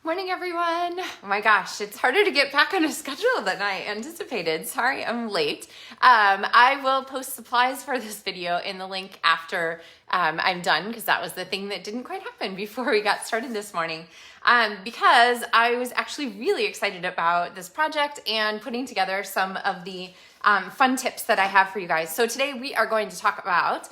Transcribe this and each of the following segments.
Morning, everyone. Oh my gosh, it's harder to get back on a schedule than I anticipated. Sorry, I'm late. I will post supplies for this video in the link after I'm done, because that was the thing that didn't quite happen before we got started this morning. Because I was actually really excited about this project and putting together some of the fun tips that I have for you guys. So today we are going to talk about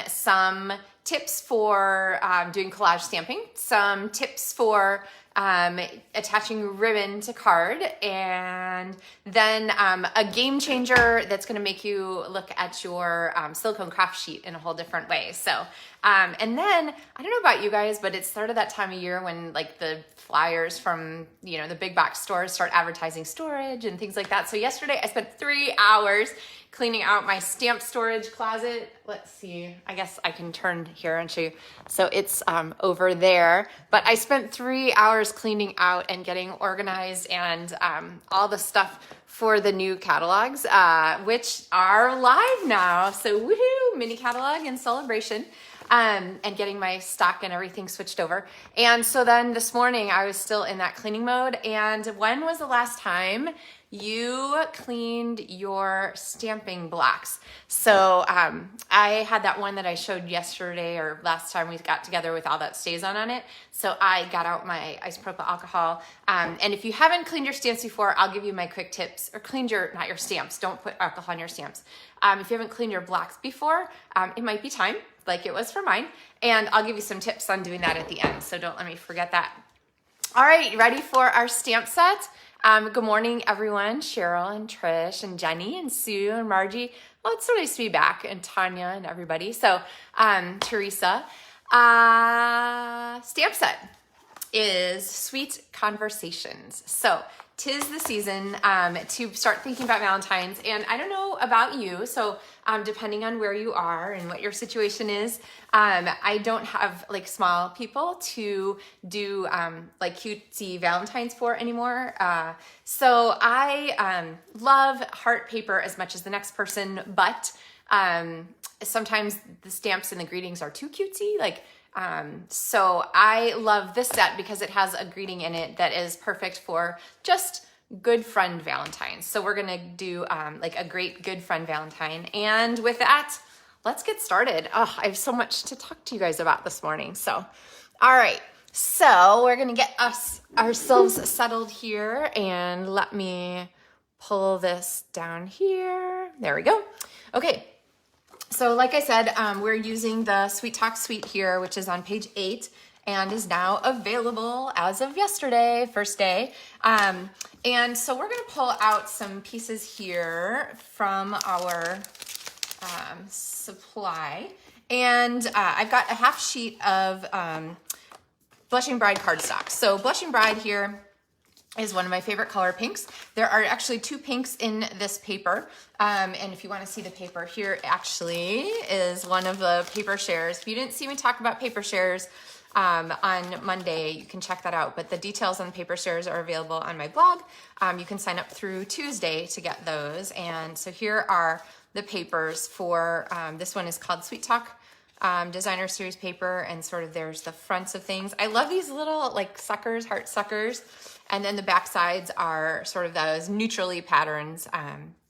some tips for doing collage stamping, some tips for attaching ribbon to card, and then a game changer that's going to make you look at your silicone craft sheet in a whole different way. So, and then I don't know about you guys, but it's sort of that time of year when like the flyers from, you know, the big box stores start advertising storage and things like that. So yesterday I spent 3 hours cleaning out my stamp storage closet. Let's see, I guess I can turn here and show you. So it's over there, but I spent 3 hours cleaning out and getting organized and all the stuff for the new catalogs, which are live now. So woohoo, mini catalog in celebration. And getting my stock and everything switched over. And so then this morning I was still in that cleaning mode. And when was the last time you cleaned your stamping blocks? So I had that one that I showed yesterday or last time we got together with all that stays on it. So I got out my isopropyl alcohol. And if you haven't cleaned your stamps before, I'll give you my quick tips. Or cleaned your, not your stamps, don't put alcohol on your stamps. If you haven't cleaned your blocks before, it might be time, like it was for mine. And I'll give you some tips on doing that at the end. So don't let me forget that. All right, ready for our stamp set? Good morning, everyone. Cheryl and Trish and Jenny and Sue and Margie. Well, it's so nice to be back, and Tanya and everybody. So, Teresa, stamp set is Sweet Conversations. So, 'tis the season to start thinking about Valentine's, and I don't know about you, so depending on where you are and what your situation is, I don't have like small people to do like cutesy Valentines for anymore. So I love heart paper as much as the next person, but sometimes the stamps and the greetings are too cutesy. So I love this set because it has a greeting in it that is perfect for just good friend Valentines. So we're gonna do like a great good friend Valentine. And with that, let's get started. Oh, I have so much to talk to you guys about this morning. So, all right. So we're gonna get ourselves settled here, and let me pull this down here. There we go. Okay. So like I said, we're using the Sweet Talk Suite here, which is on page 8 and is now available as of yesterday, first day. And so we're gonna pull out some pieces here from our supply. And I've got a half sheet of Blushing Bride cardstock. So Blushing Bride here is one of my favorite color pinks. There are actually 2 pinks in this paper. And if you want to see the paper, here actually is one of the paper shares. If you didn't see me talk about paper shares on Monday, you can check that out. But the details on the paper shares are available on my blog. You can sign up through Tuesday to get those. And so here are the papers for, this one is called Sweet Talk Designer Series paper, and sort of there's the fronts of things. I love these little like suckers, heart suckers. And then the back sides are sort of those neutrally patterns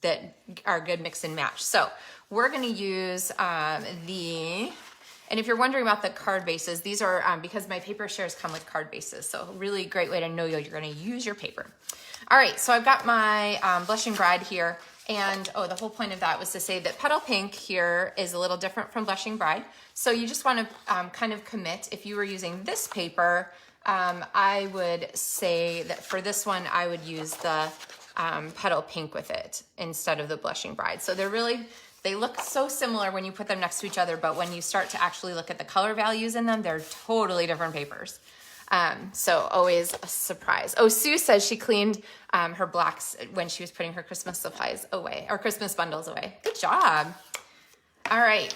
that are good mix and match. So we're gonna use and if you're wondering about the card bases, these are, because my paper shares come with card bases. So a really great way to know you're gonna use your paper. All right, so I've got my Blushing Bride here. And the whole point of that was to say that Petal Pink here is a little different from Blushing Bride. So you just wanna kind of commit. If you were using this paper, I would say that for this one, I would use the Petal Pink with it instead of the Blushing Bride. So they look so similar when you put them next to each other, but when you start to actually look at the color values in them, they're totally different papers. So always a surprise. Oh, Sue says she cleaned her blocks when she was putting her Christmas supplies away, or Christmas bundles away. Good job. All right.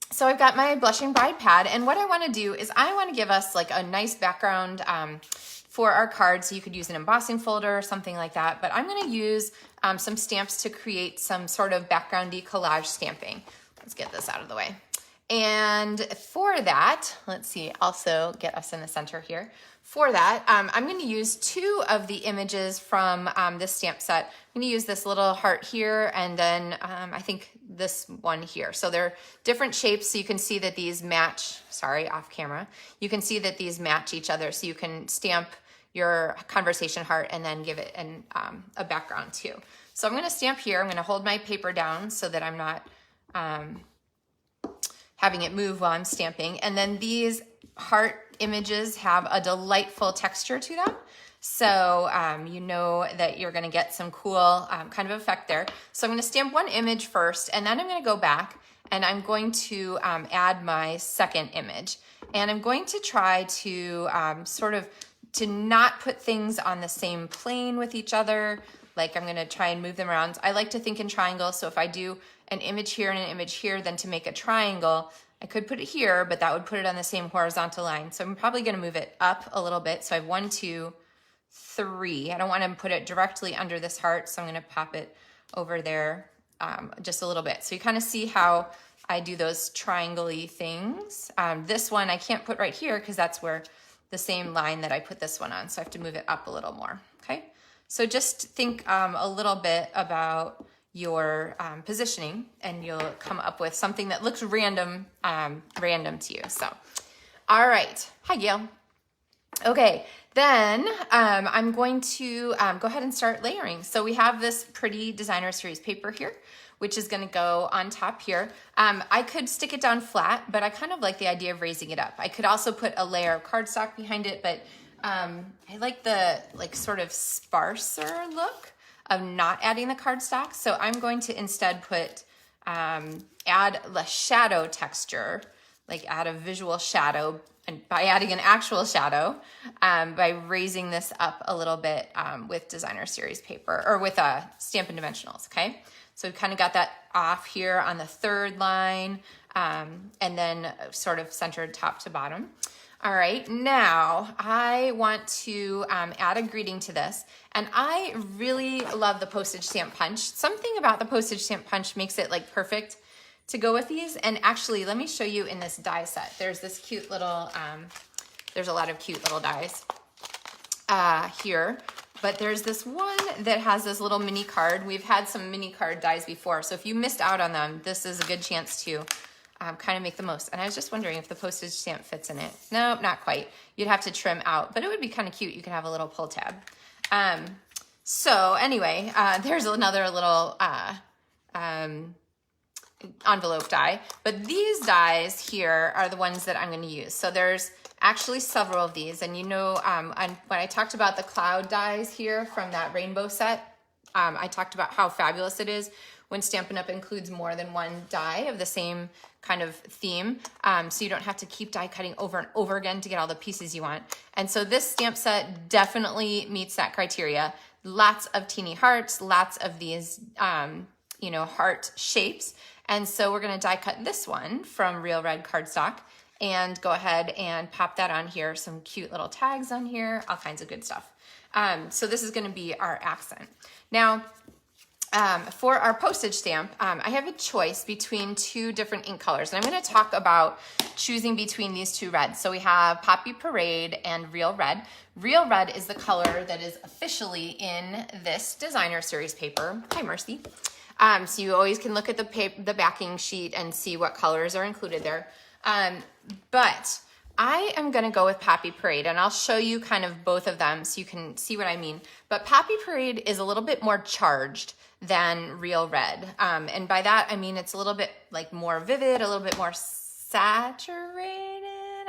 So I've got my Blushing Bride pad, and what I want to do is I want to give us like a nice background for our card. So you could use an embossing folder or something like that, but I'm going to use some stamps to create some sort of backgroundy collage stamping. Let's get this out of the way. And for that, let's see, also get us in the center here. For that, I'm going to use 2 of the images from this stamp set. I'm going to use this little heart here and then I think this one here. So they're different shapes, so you can see that these match, sorry, off camera. You can see that these match each other, so you can stamp your conversation heart and then give it a background too. So I'm going to stamp here. I'm going to hold my paper down so that I'm not having it move while I'm stamping. And then these heart images have a delightful texture to them. So you know that you're gonna get some cool kind of effect there. So I'm gonna stamp one image first, and then I'm gonna go back and I'm going to add my second image. And I'm going to try to sort of to not put things on the same plane with each other. Like I'm gonna try and move them around. I like to think in triangles, so if I do an image here and an image here, then to make a triangle, I could put it here, but that would put it on the same horizontal line. So I'm probably gonna move it up a little bit. So I have 1, 2, 3. I don't want to put it directly under this heart, so I'm gonna pop it over there just a little bit. So you kind of see how I do those triangle-y things. This one I can't put right here because that's where the same line that I put this one on. So I have to move it up a little more, okay? So just think a little bit about your positioning and you'll come up with something that looks random to you. So, all right. Hi, Gail. Okay, then I'm going to go ahead and start layering. So we have this pretty designer series paper here, which is going to go on top here. I could stick it down flat, but I kind of like the idea of raising it up. I could also put a layer of cardstock behind it, but I like the sort of sparser look of not adding the cardstock. So I'm going to instead put, add the shadow texture, like add a visual shadow, and by adding an actual shadow, by raising this up a little bit with designer series paper, or with Stampin' Dimensionals, okay? So we've kind of got that off here on the 3rd line, and then sort of centered top to bottom. All right, now I want to add a greeting to this, and I really love the postage stamp punch. Something about the postage stamp punch makes it like perfect to go with these. And actually, let me show you in this die set. There's this cute little, there's a lot of cute little dies here, but there's this one that has this little mini card. We've had some mini card dies before, so if you missed out on them, this is a good chance to kind of make the most. And I was just wondering if the postage stamp fits in it. Nope, not quite. You'd have to trim out, but it would be kind of cute. You could have a little pull tab. So anyway, there's another little envelope die, but these dies here are the ones that I'm going to use. So there's actually several of these, and you know, when I talked about the cloud dies here from that rainbow set, I talked about how fabulous it is when Stampin' Up! Includes more than one die of the same kind of theme, so you don't have to keep die cutting over and over again to get all the pieces you want. And so this stamp set definitely meets that criteria. Lots of teeny hearts, lots of these, you know, heart shapes. And so we're gonna die cut this one from Real Red cardstock and go ahead and pop that on here. Some cute little tags on here, all kinds of good stuff. So this is gonna be our accent. Now, for our postage stamp, I have a choice between 2 different ink colors, and I'm going to talk about choosing between these 2 reds. So we have Poppy Parade and Real Red. Real Red is the color that is officially in this designer series paper. Hi, Mercy. So you always can look at the backing sheet and see what colors are included there. But I am going to go with Poppy Parade, and I'll show you kind of both of them so you can see what I mean. But Poppy Parade is a little bit more charged than Real Red. And by that, I mean it's a little bit like more vivid, a little bit more saturated.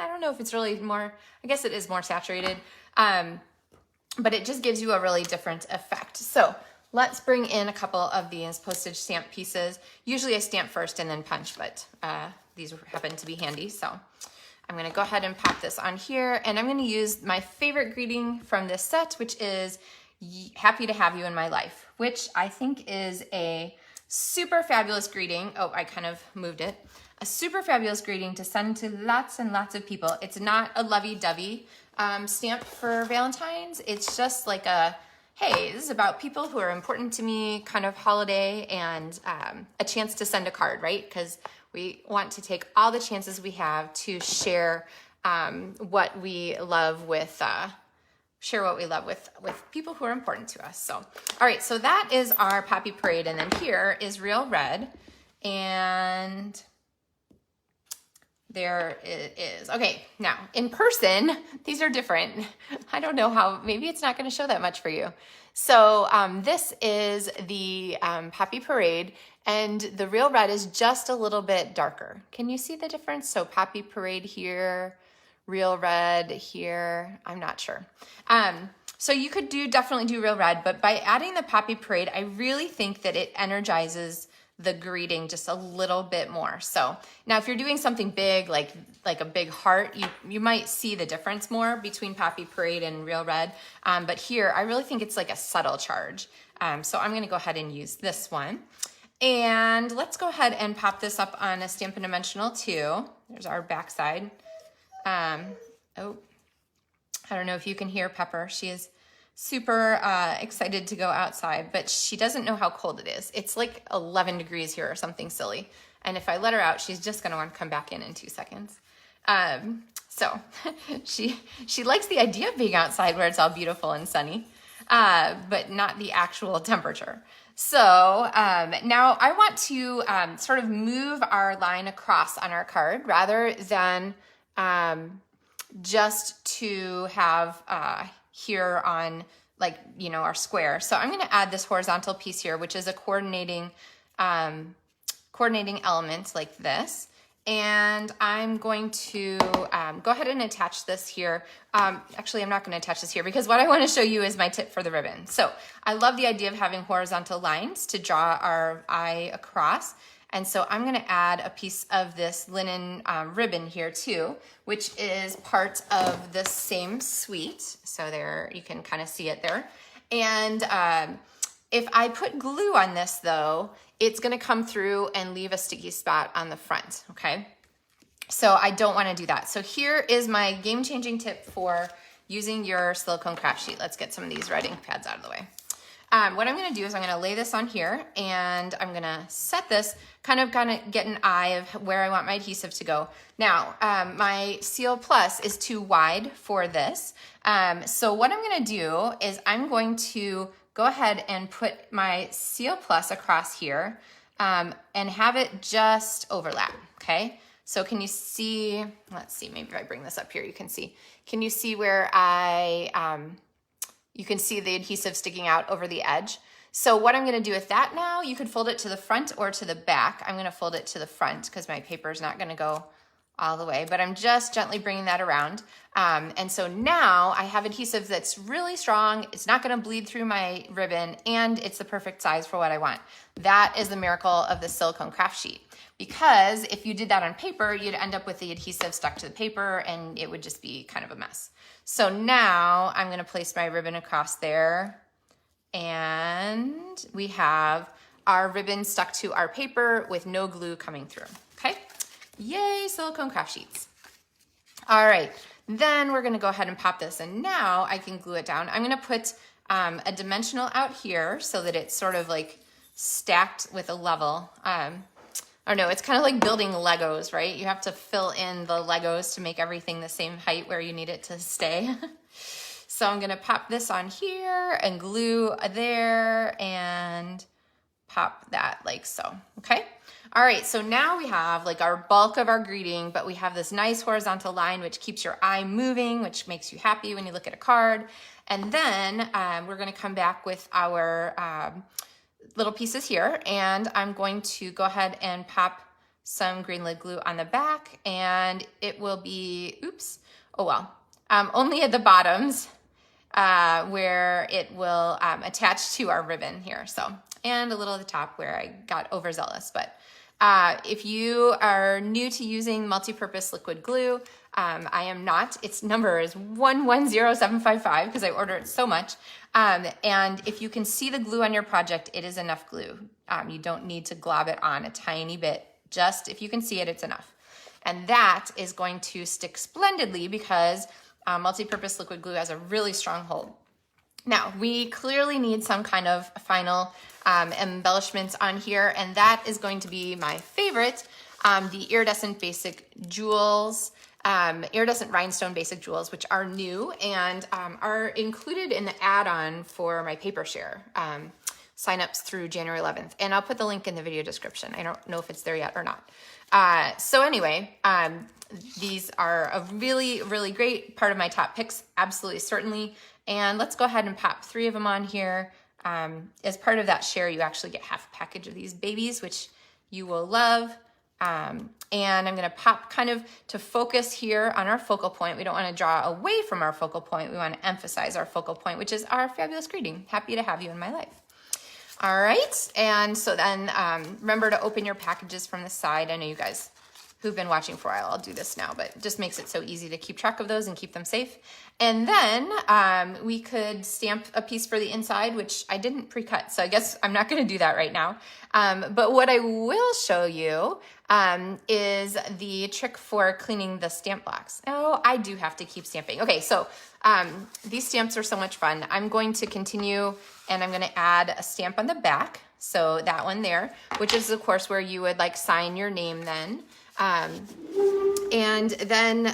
I don't know if it's really more, I guess it is more saturated. But it just gives you a really different effect. So let's bring in a couple of these postage stamp pieces. Usually I stamp first and then punch, but these happen to be handy. So I'm gonna go ahead and pop this on here, and I'm gonna use my favorite greeting from this set, which is happy to have you in my life, which I think is a super fabulous greeting. Oh, I kind of moved it. A super fabulous greeting to send to lots and lots of people. It's not a lovey-dovey stamp for Valentine's. It's just like a, hey, this is about people who are important to me kind of holiday, and a chance to send a card, right? Because We want to take all the chances we have to share what we love with people who are important to us. So, all right, so that is our Poppy Parade, and then here is Real Red, and there it is. Okay, now in person, these are different. I don't know how, maybe it's not going to show that much for you. So this is the Poppy Parade, and the Real Red is just a little bit darker. Can you see the difference? So Poppy Parade here, Real Red here, I'm not sure. So you could definitely do Real Red, but by adding the Poppy Parade, I really think that it energizes the greeting just a little bit more. So now if you're doing something big, like a big heart, you might see the difference more between Poppy Parade and Real Red. But here, I really think it's like a subtle charge. So I'm gonna go ahead and use this one. And let's go ahead and pop this up on a Stampin' Dimensional 2. There's our backside. Oh, I don't know if you can hear Pepper. She is super excited to go outside, but she doesn't know how cold it is. It's like 11 degrees here or something silly. And if I let her out, she's just gonna want to come back in 2 seconds. So she likes the idea of being outside where it's all beautiful and sunny, but not the actual temperature. So now I want to sort of move our line across on our card rather than just to have here on our square. So I'm going to add this horizontal piece here, which is a coordinating element like this. And I'm going to go ahead and attach this here. Actually, I'm not going to attach this here because what I want to show you is my tip for the ribbon. So I love the idea of having horizontal lines to draw our eye across. And so I'm going to add a piece of this linen ribbon here too, which is part of the same suite. So there, you can kind of see it there. And if I put glue on this though, it's going to come through and leave a sticky spot on the front, okay? So I don't want to do that. So here is my game-changing tip for using your Silicone Craft Sheet. Let's get some of these writing pads out of the way. What I'm going to do is I'm going to lay this on here and I'm going to set this, kind of get an eye of where I want my adhesive to go. Now, my Seal Plus is too wide for this. So what I'm going to do is I'm going to go ahead and put my Seal Plus across here and have it just overlap, okay? So can you see, let's see, maybe if I bring this up here, you can see. Can you see where you can see the adhesive sticking out over the edge? So what I'm gonna do with that now, you could fold it to the front or to the back. I'm gonna fold it to the front because my paper is not gonna go all the way, but I'm just gently bringing that around. And so now I have adhesive that's really strong. It's not gonna bleed through my ribbon and it's the perfect size for what I want. That is the miracle of the Silicone Craft Sheet. Because if you did that on paper, you'd end up with the adhesive stuck to the paper and it would just be kind of a mess. So now I'm gonna place my ribbon across there and we have our ribbon stuck to our paper with no glue coming through, okay? Yay, Silicone Craft Sheets. All right, then we're gonna go ahead and pop this and now I can glue it down. I'm gonna put a dimensional out here so that it's sort of like stacked with a level. Or no, it's kind of like building Legos, right? You have to fill in the Legos to make everything the same height where you need it to stay. So I'm gonna pop this on here and glue there and pop that like so, okay? All right, so now we have like our bulk of our greeting, but we have this nice horizontal line which keeps your eye moving, which makes you happy when you look at a card. And then we're gonna come back with our little pieces here, and I'm going to go ahead and pop some green lid glue on the back, and it will be, oops, oh well, only at the bottoms where it will attach to our ribbon here. So, and a little at the top where I got overzealous. But if you are new to using multi-purpose liquid glue, I am not. Its number is 110755 because I order it so much. And if you can see the glue on your project, it is enough glue. You don't need to glob it on a tiny bit. Just if you can see it, it's enough. And that is going to stick splendidly because multi-purpose liquid glue has a really strong hold. Now, we clearly need some kind of final embellishments on here, and that is going to be my favorite. the iridescent basic jewels, iridescent rhinestone basic jewels, which are new and are included in the add-on for my paper share signups through January 11th. And I'll put the link in the video description. I don't know if it's there yet or not. So anyway, these are a really, really great part of my top picks, absolutely, certainly. And let's go ahead and pop 3 of them on here. As part of that share, you actually get half a package of these babies, which you will love. And I'm gonna pop kind of to focus here on our focal point. We don't wanna draw away from our focal point. We wanna emphasize our focal point, which is our fabulous greeting. Happy to have you in my life. All right, and so then remember to open your packages from the side. I know you guys who've been watching for a while, I'll do this now, but it just makes it so easy to keep track of those and keep them safe. And then we could stamp a piece for the inside, which I didn't pre-cut, so I guess I'm not gonna do that right now. But what I will show you is the trick for cleaning the stamp blocks. Oh, I do have to keep stamping. Okay, so these stamps are so much fun. I'm going to continue and I'm gonna add a stamp on the back. So that one there, which is of course where you would like sign your name then. And then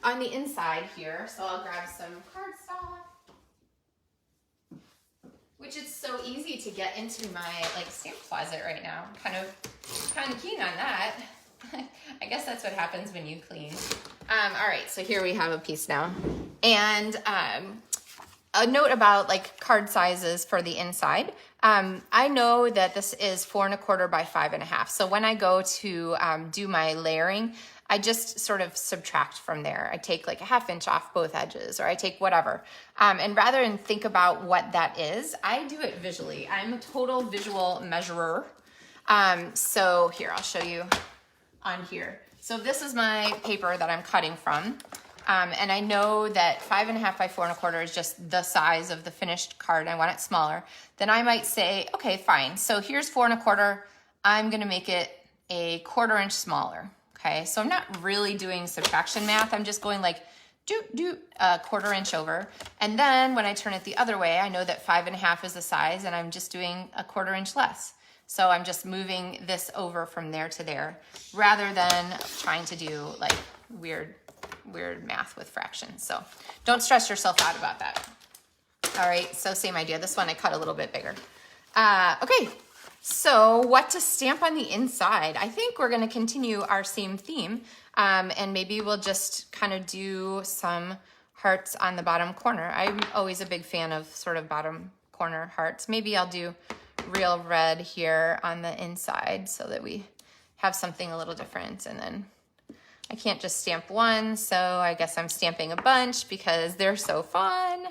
on the inside here, so I'll grab some cardstock, which is so easy to get into my like stamp closet right now. Kind of keen on that. I guess that's what happens when you clean. All right, so here we have a piece now. And a note about like card sizes for the inside. I know that this is 4 1/4 by 5 1/2. So when I go to do my layering, I just sort of subtract from there. I take like a 1/2 inch off both edges, or I take whatever. And rather than think about what that is, I do it visually. I'm a total visual measurer. So here, I'll show you on here. So this is my paper that I'm cutting from. And I know that 5 1/2 by 4 1/4 is just the size of the finished card. I want it smaller. Then I might say, okay, fine. So here's 4 1/4. I'm gonna make it a 1/4 inch smaller. Okay, so I'm not really doing subtraction math. I'm just going like a 1/4 inch over. And then when I turn it the other way, I know that 5 1/2 is the size and I'm just doing a 1/4 inch less. So I'm just moving this over from there to there rather than trying to do like weird math with fractions. So don't stress yourself out about that. All right, so same idea. This one I cut a little bit bigger. Okay, so what to stamp on the inside? I think we're gonna continue our same theme and maybe we'll just kind of do some hearts on the bottom corner. I'm always a big fan of sort of bottom corner hearts. Maybe I'll do real red here on the inside so that we have something a little different. And then I can't just stamp one, so I guess I'm stamping a bunch because they're so fun.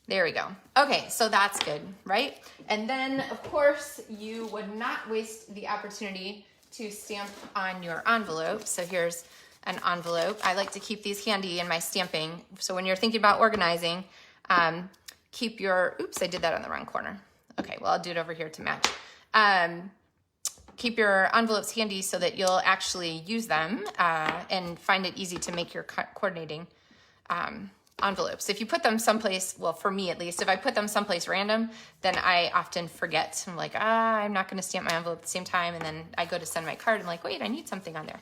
There we go. Okay, so that's good, right? And then, of course, you would not waste the opportunity to stamp on your envelope. So here's an envelope. I like to keep these handy in my stamping. So when you're thinking about organizing, keep your, oops, I did that on the wrong corner. Okay, well, I'll do it over here to match. Keep your envelopes handy so that you'll actually use them and find it easy to make your coordinating envelopes. If you put them someplace, well, for me at least, if I put them someplace random, then I often forget. I'm like, I'm not gonna stamp my envelope at the same time, and then I go to send my card, I'm like, wait, I need something on there.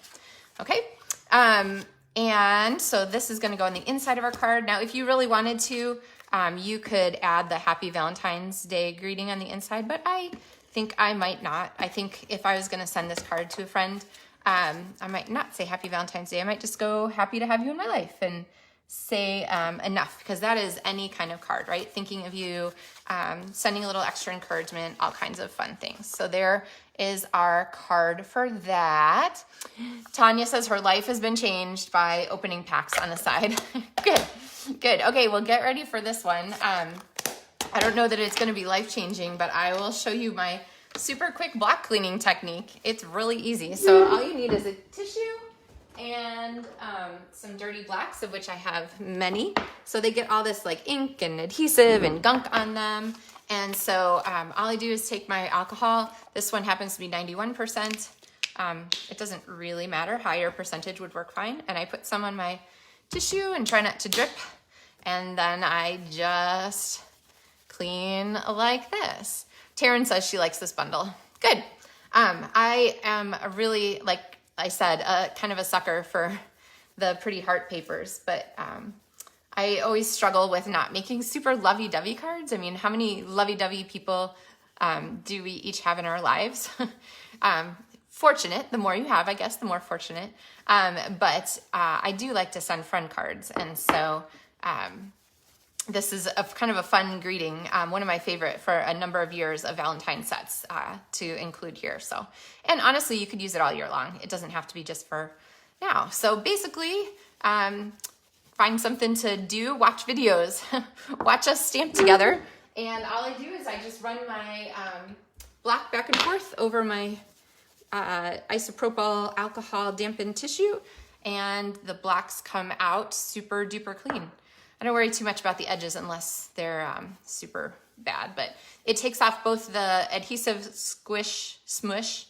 Okay, and so this is gonna go on the inside of our card. Now, if you really wanted to, you could add the Happy Valentine's Day greeting on the inside, but I think I might not. I think if I was gonna send this card to a friend, I might not say Happy Valentine's Day. I might just go, happy to have you in my life, and say enough, because that is any kind of card, right? Thinking of you, sending a little extra encouragement, all kinds of fun things. So there is our card for that. Tanya says her life has been changed by opening packs on the side. Good, good. Okay, well, get ready for this one. I don't know that it's gonna be life-changing, but I will show you my super quick block cleaning technique. It's really easy. So all you need is a tissue and some dirty blacks, of which I have many. So they get all this like ink and adhesive and gunk on them. And so all I do is take my alcohol. This one happens to be 91%. It doesn't really matter. Higher percentage would work fine. And I put some on my tissue and try not to drip. And then I just clean like this. Taryn says she likes this bundle. Good. I am really like I said, kind of a sucker for the pretty heart papers, but I always struggle with not making super lovey-dovey cards. I mean, how many lovey-dovey people do we each have in our lives? Fortunate, the more you have, I guess, the more fortunate. But I do like to send friend cards, and so this is kind of a fun greeting. One of my favorite for a number of years of Valentine sets to include here. So, and honestly, you could use it all year long. It doesn't have to be just for now. So basically, find something to do, watch videos, watch us stamp together. And all I do is I just run my black back and forth over my isopropyl alcohol dampened tissue, and the blacks come out super duper clean. I don't worry too much about the edges unless they're super bad, but it takes off both the adhesive smush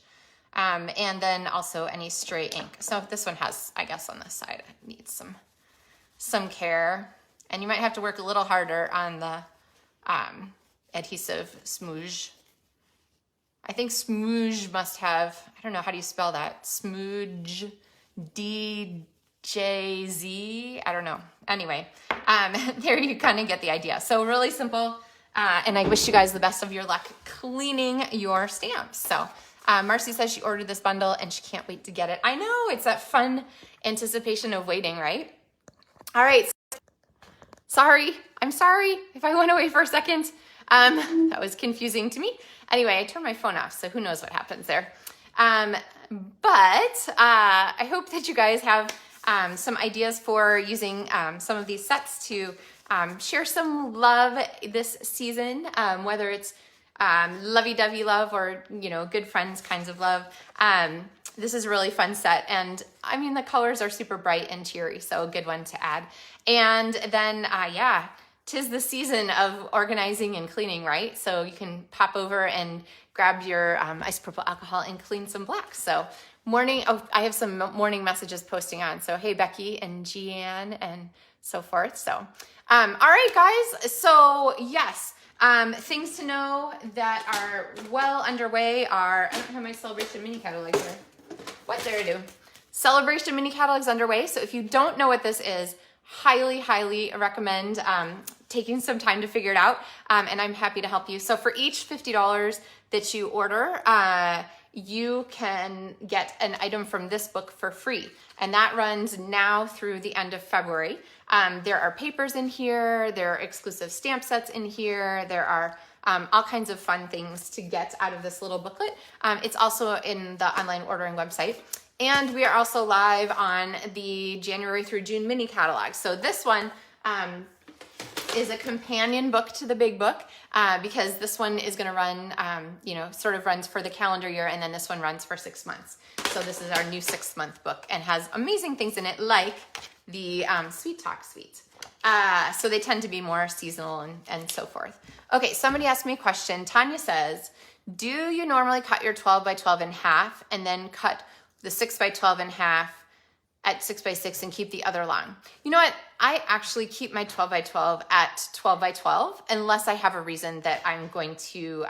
and then also any stray ink. So this one has, I guess on this side, it needs some care, and you might have to work a little harder on the adhesive smooge. I think smooge must have, I don't know, how do you spell that? Smooge, D-J-Z, I don't know. Anyway, there you kind of get the idea. So really simple, and I wish you guys the best of your luck cleaning your stamps. So Marcy says she ordered this bundle and she can't wait to get it. I know, it's that fun anticipation of waiting, right? All right, I'm sorry if I went away for a second. That was confusing to me. Anyway, I turned my phone off, so who knows what happens there. But I hope that you guys have some ideas for using some of these sets to share some love this season, whether it's lovey-dovey love or, you know, good friends kinds of love. This is a really fun set, and I mean, the colors are super bright and cheery, so a good one to add. And then, yeah, 'tis the season of organizing and cleaning, right? So you can pop over and grab your isopropyl alcohol and clean some blacks. So I have some morning messages posting on. So hey, Becky and Jan and so forth. So, all right, guys. So yes, things to know that are well underway are, I don't have my celebration mini catalog here. What did I do? Celebration mini catalog's underway. So if you don't know what this is, highly, highly recommend taking some time to figure it out, and I'm happy to help you. So for each $50 that you order, you can get an item from this book for free, and that runs now through the end of February. There are papers in here, there are exclusive stamp sets in here, there are all kinds of fun things to get out of this little booklet. It's also in the online ordering website. And we are also live on the January through June mini catalog. So this one is a companion book to the big book because this one is going to run, you know, sort of runs for the calendar year, and then this one runs for 6 months. So this is our new 6-month book and has amazing things in it like the Sweet Talk Suite. So they tend to be more seasonal and so forth. Okay, somebody asked me a question. Tanya says, do you normally cut your 12 by 12 in half and then cut the 6 by 12 in half at 6 by 6 and keep the other long? You know what? I actually keep my 12 by 12 at 12 by 12 unless I have a reason that I'm going to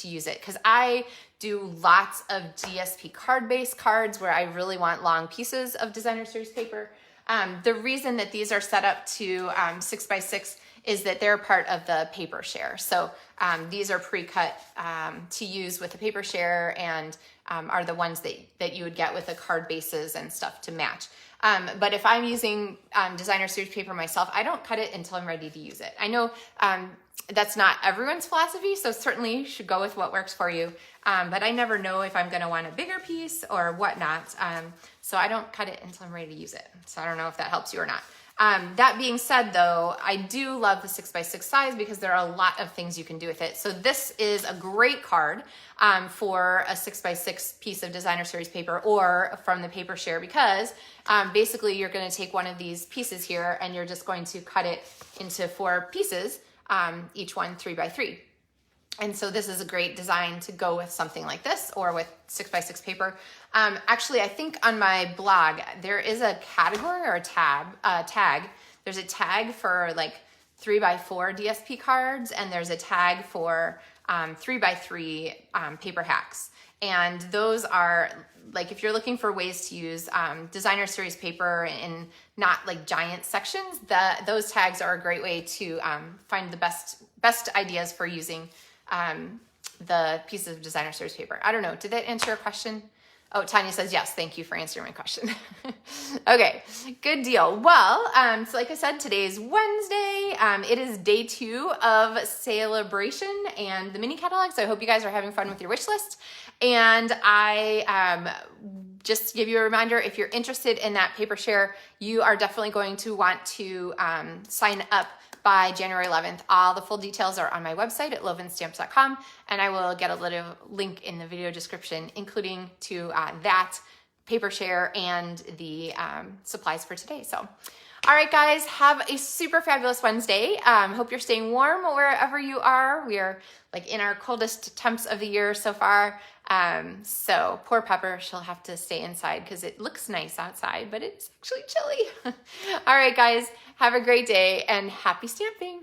use it, because I do lots of DSP card-based cards where I really want long pieces of designer series paper. The reason that these are set up to 6 by 6 is that they're part of the paper share. So these are pre-cut to use with the paper share and are the ones that you would get with the card bases and stuff to match. But if I'm using designer series paper myself, I don't cut it until I'm ready to use it. I know that's not everyone's philosophy, so certainly you should go with what works for you. But I never know if I'm gonna want a bigger piece or whatnot. So I don't cut it until I'm ready to use it. So I don't know if that helps you or not. That being said, though, I do love the 6 by 6 size because there are a lot of things you can do with it. So this is a great card for a 6 by 6 piece of designer series paper or from the paper share, because basically you're going to take one of these pieces here and you're just going to cut it into 4 pieces, each one 3 by 3. And so this is a great design to go with something like this or with 6 by 6 paper. Actually, I think on my blog, there is a category or a tag. There's a tag for like 3 by 4 DSP cards, and there's a tag for 3x3 paper hacks. And those are, like, if you're looking for ways to use designer series paper in not like giant sections, those tags are a great way to find the best ideas for using the pieces of designer series paper. I don't know, did that answer your question? Oh, Tanya says, yes, thank you for answering my question. Okay, good deal. Well, so like I said, today's Wednesday. It is day 2 of celebration and the mini catalog. So I hope you guys are having fun with your wish list. And I just to give you a reminder, if you're interested in that paper share, you are definitely going to want to sign up by January 11th. All the full details are on my website at LovenStamps.com, and I will get a little link in the video description, including to that paper share and the supplies for today. So, all right, guys, have a super fabulous Wednesday. Hope you're staying warm wherever you are. We are like in our coldest temps of the year so far. So poor Pepper, she'll have to stay inside because it looks nice outside, but it's actually chilly. All right, guys, have a great day and happy stamping.